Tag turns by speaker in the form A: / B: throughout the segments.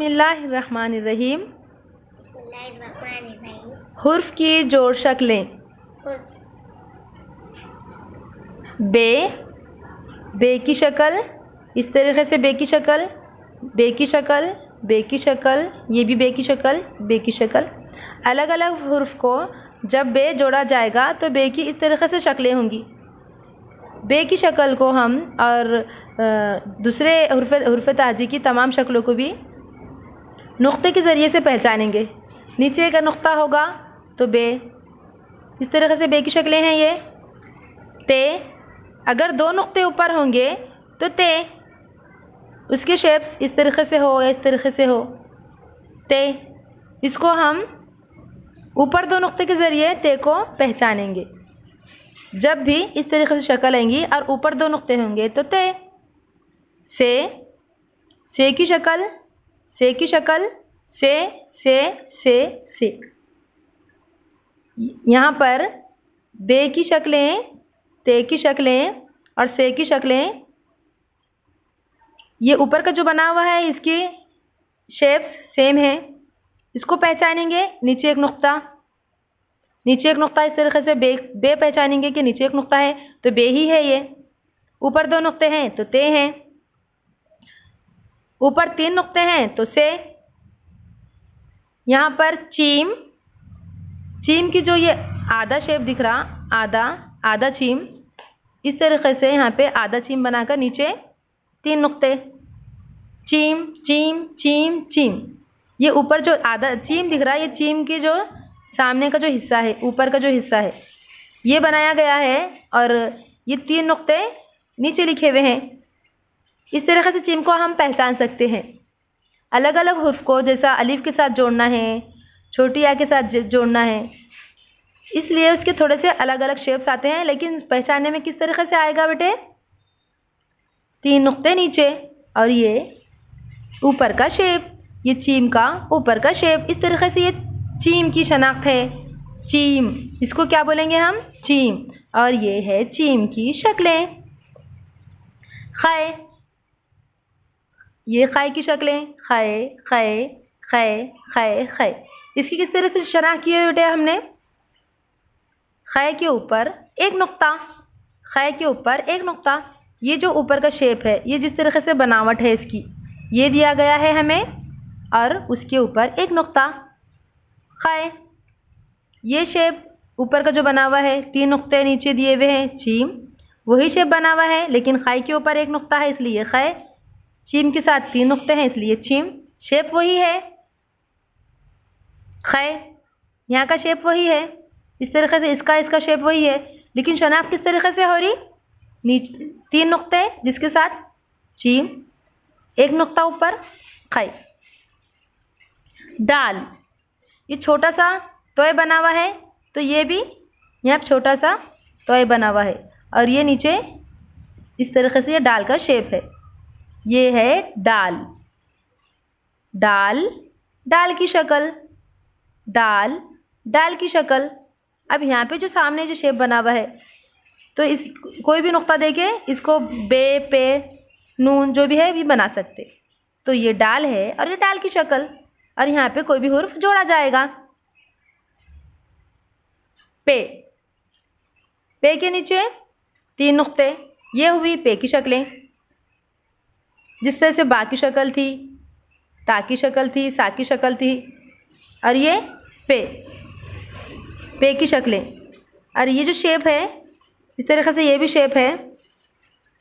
A: बिस्मिल्लाहिर्रहमानिर्रहीम। हुर्फ की जोड़ शक्लें। बे, बे की शक्ल इस तरीके से, बे की शक्ल, बे की शक्ल, बे की शक्ल, ये भी बे की शक्ल, बे की शक्ल। अलग अलग हुर्फ को जब बे जोड़ा जाएगा तो बे की इस तरीके से शक्लें होंगी। बे की शक्ल को हम और दूसरे हुर्फ ताजी की तमाम शक्लों को भी नुक्ते के ज़रिए से पहचानेंगे। नीचे का नुक्ता होगा तो बे, इस तरीके से बे की शक्लें हैं ये। ते, अगर दो नुक्ते ऊपर होंगे तो ते, उसके शेप्स इस तरीके से हो या इस तरीके से हो। ते, इसको हम ऊपर दो नुक्ते के ज़रिए ते को पहचानेंगे। जब भी इस तरीके से शक्ल आएंगी और ऊपर दो नुक्ते होंगे तो ते। से की शक्ल, से की शक्ल, से। यहाँ पर बे की शक्लें, ते की शक्लें और से की शक्लें, ये ऊपर का जो बना हुआ है इसकी शेप्स सेम है, इसको पहचानेंगे। नीचे एक नुक्ता, नीचे एक नुक्ता, इस तरीके से बे पहचानेंगे कि नीचे एक नुक्ता है तो बे ही है ये। ऊपर दो नुक्ते हैं तो ते हैं, ऊपर तीन नुक्ते हैं तो से। यहाँ पर चीम, चीम की जो ये आधा शेप दिख रहा, आधा चीम, इस तरीके से यहाँ पे आधा चीम बनाकर नीचे तीन नुक्ते। चीम चीम चीम चीम, ये ऊपर जो आधा चीम दिख रहा है, ये चीम की जो सामने का जो हिस्सा है, ऊपर का जो हिस्सा है, ये बनाया गया है और ये तीन नुक्ते नीचे लिखे हुए हैं। इस तरीके से चीम को हम पहचान सकते हैं। अलग अलग हुर्फ को जैसा अलिफ के साथ जोड़ना है, छोटी या के साथ जोड़ना है, इसलिए उसके थोड़े से अलग अलग शेप्स आते हैं। लेकिन पहचानने में किस तरीके से आएगा बेटे? तीन नुक्ते नीचे और ये ऊपर का शेप, ये चीम का ऊपर का शेप, इस तरीके से ये चीम की शनाख्त है। चीम, इसको क्या बोलेंगे हम? चीम। और ये है चीम की शक्लें। ख़ै, ये ख़ै की शक्लें, ख़ै ख़ै ख़ै ख़ै ख़ै। इसकी किस तरह से शनाख्त की है बेटे हमने? ख़ै के ऊपर एक नुक्ता, ख़ै के ऊपर एक नुक्ता, ये जो ऊपर का शेप है, ये जिस तरीके से बनावट है इसकी, ये दिया गया है हमें और उसके ऊपर एक नुक्ता। ख़ै, ये शेप ऊपर का जो बना हुआ है, तीन नुक्ते नीचे दिए हुए हैं। चीम, वही शेप बना हुआ है लेकिन ख़ै के ऊपर एक नुक्ता है इसलिए ख़ै। चीम के साथ तीन नुक्ते हैं इसलिए चीम। शेप वही है, ख़ै, यहाँ का शेप वही है, इस तरीके से इसका शेप वही है, लेकिन शनाख्त किस तरीके से हो रही? नीचे तीन नुक्ते जिसके साथ चीम, एक नुक्ता ऊपर, ख़ै। दाल, ये छोटा सा तोय बना हुआ है तो ये भी यहाँ छोटा सा तोय बना हुआ है और ये नीचे इस तरीके से ये दाल का शेप है। ये है दाल। दाल, दाल की शक्ल, दाल, दाल की शक्ल। अब यहाँ पे जो सामने जो शेप बना हुआ है तो इस कोई भी नुक्ता देके इसको बे, पे, नून जो भी है भी बना सकते। तो ये दाल है और ये दाल की शक्ल और यहाँ पे कोई भी हुर्फ जोड़ा जाएगा। पे, पे के नीचे तीन नुक्ते, ये हुई पे की शक्लें। जिस तरह से बा की शक्ल थी, ता की शक्ल थी, सा की शक्ल थी और ये पे, पे की शक्लें। और ये जो शेप है इस तरीके से ये भी शेप है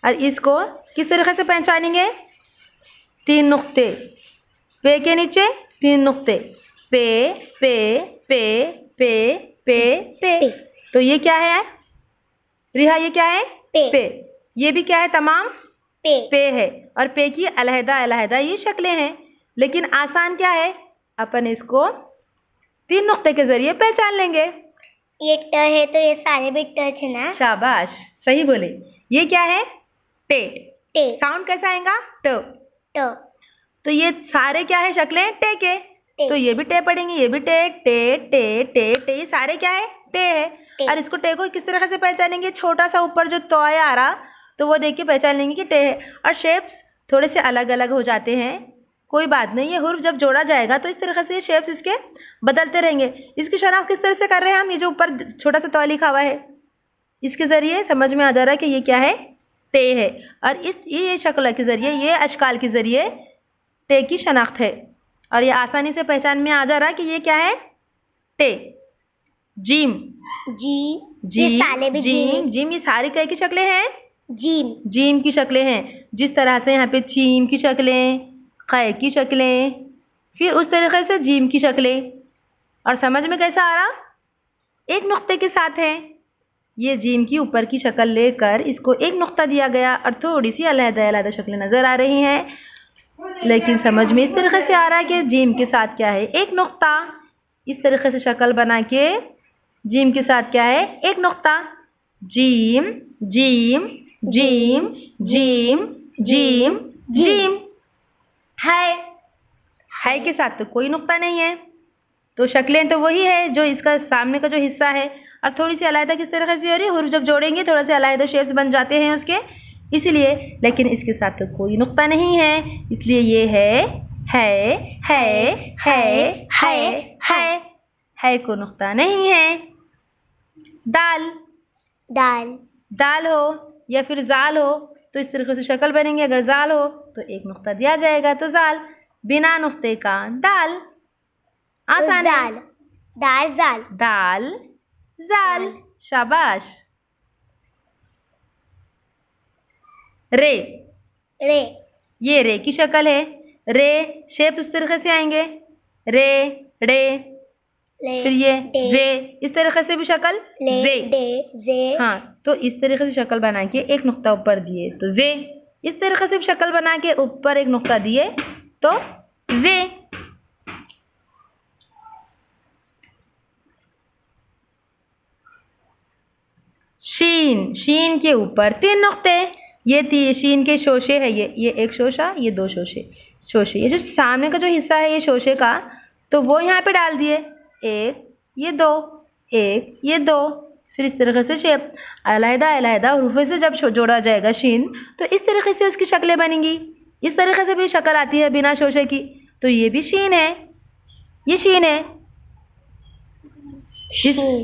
A: और इसको किस तरीके से पहचानेंगे? तीन नुक्ते, पे के नीचे तीन नुक्ते, पे पे पे पे पे पे। तो ये क्या है रिहा? ये क्या है? पे। ये भी क्या है? तमाम पे है और पे की अलहदा अलहदा ये शक्लें हैं। लेकिन आसान क्या है? अपन इसको तीन नुक्ते के जरिए पहचान लेंगे।
B: ये ट है तो ये सारे भी ट है ना?
A: शाबाश, सही बोले। ये क्या है? टे।
B: टे।
A: साउंड कैसा आएगा? ट।
B: ट।
A: तो ये सारे क्या है? शक्लें टे के। तो ये भी टे पढ़ेंगे, ये भी टे, टे टे टे टे, ये सारे क्या है? टे है। और इसको टे को किस तरह से पहचानेंगे? छोटा सा ऊपर जो तोय आ रहा तो वो देख के पहचान लेंगे कि टे है। और शेप्स थोड़े से अलग अलग हो जाते हैं कोई बात नहीं, ये हुर्फ जब जोड़ा जाएगा तो इस तरीके से ये शेप्स इसके बदलते रहेंगे। इसकी शनाख्त किस तरह से कर रहे हैं हम? ये जो ऊपर छोटा सा तौ लिखा हुआ है इसके ज़रिए समझ में आ जा रहा है कि ये क्या है, टे है। और ये शक्ल के ज़रिए, ये अशकाल के ज़रिए टे की शनाख्त है। और ये आसानी से पहचान में आ जा रहा है कि ये क्या है, टे। जीम,
B: ये साले भी
A: जीम, जीम, ये सारी कई की शक्लें हैं, जीम की शक्लें हैं। जिस तरह से यहाँ पे चीम की शक्लें, कै की शक्लें, फिर उस तरीके से जीम की शक्लें। और समझ में कैसा आ रहा? एक नुक्ते के साथ है। ये जीम की ऊपर की शक्ल लेकर इसको एक नुक्ता दिया गया और थोड़ी सी अलग-अलग शक्लें नज़र आ रही हैं, लेकिन समझ में इस तरीके से आ रहा है कि जीम के साथ क्या है, एक नुक्ता। इस तरीके से शक्ल बना के जीम के साथ क्या है, एक नुक्ता। Gym, gym, gym, gym, gym, gym. है के साथ तो कोई नुक्ता नहीं है, तो शक्लें तो वही है जो इसका सामने का जो हिस्सा है। और थोड़ी सी अलग किस तरीके से हो रही है, हुर्फ जब जोड़ेंगे थोड़ा से अलग शेप्स बन जाते हैं उसके, इसलिए। लेकिन इसके साथ तो कोई नुक्ता नहीं है, इसलिए ये है को नुक्ता नहीं है। दाल, दाल हो या फिर जाल हो तो इस तरीके से शक्ल बनेंगे। अगर जाल हो तो एक नुक्ता दिया जाएगा, तो जाल। बिना नुक्ते का दाल, आसान है। दाल, जाल, शाबाश। रे, ये रे की शक्ल है। रे शेप इस तरीके से आएंगे, रे, रे, फिर ये जे, इस तरीके से भी शक्ल जे। हाँ, तो इस तरीके से शक्ल बना के एक नुक्ता ऊपर दिए तो जे, इस तरीके से भी शक्ल बना के ऊपर एक नुक्ता दिए तो जे। शीन, शीन के ऊपर 3 नुक्ते। ये शीन के शोशे है, ये एक शोशा, ये 2 शोशे। ये जो सामने का जो हिस्सा है ये शोशे का, तो वो यहाँ पे डाल दिए, एक, ये 2, एक, ये 2। फिर इस तरीके से शेप अलग-अलग हुर्फ़े से जब जोड़ा जाएगा शीन, तो इस तरीके से उसकी शक्लें बनेंगी। इस तरीके से भी शक्ल आती है बिना शोशे की, तो ये भी शीन है, ये शीन है।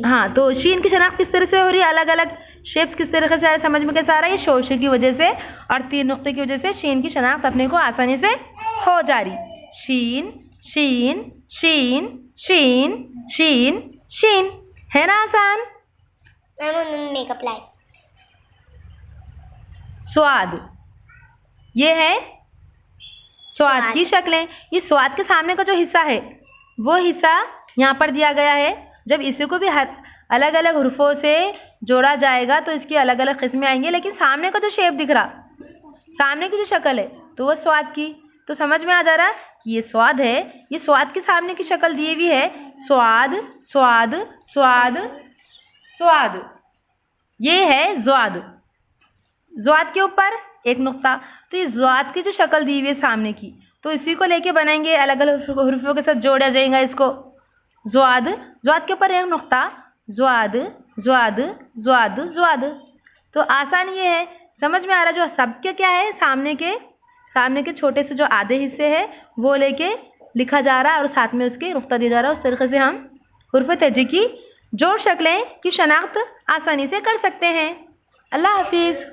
A: हाँ, तो शीन की शनाख्त किस तरह से हो रही है, अलग अलग शेप्स किस तरीके से समझ में कैसा आ रहा है, ये शोशे की वजह से और 3 नुक्ते की वजह से शीन की शनाख्त अपने को आसानी से हो जा रही। शीन, शीन, शीन, शीन, शीन, शीन, है ना आसान? स्वाद, ये है स्वाद की शक्लें। ये स्वाद के सामने का जो हिस्सा है वो हिस्सा यहाँ पर दिया गया है। जब इसी को भी हर अलग अलग हुर्फों से जोड़ा जाएगा तो इसकी अलग अलग किस्में आएंगी, लेकिन सामने का जो शेप दिख रहा, सामने की जो शक्ल है तो वो स्वाद की। तो समझ में आ जा रहा कि ये स्वाद है, ये स्वाद के सामने की शक्ल दी हुई है, स्वाद, स्वाद, स्वाद, स्वाद। ये है ज़्वाद, ज़्वाद के ऊपर एक नुक्ता। तो ये ज़्वाद की जो शक्ल दी हुई है सामने की, तो इसी को लेके बनाएंगे, अलग अलग हुर्फों के साथ जोड़ा जाएगा इसको। ज़्वाद, ज़्वाद के ऊपर एक नुक्ता, ज़्वाद, ज़्वाद, ज़्वाद, ज़्वाद। तो आसान ये है, समझ में आ रहा जो सबके क्या है, सामने के छोटे से जो आधे हिस्से है वो लेके लिखा जा रहा है और साथ में उसके नुक्ता दिया जा रहा है। उस तरीके से हम हुर्फ तेजी की जोड़ शक्लें की शनाख्त आसानी से कर सकते हैं। अल्लाह हाफिज़।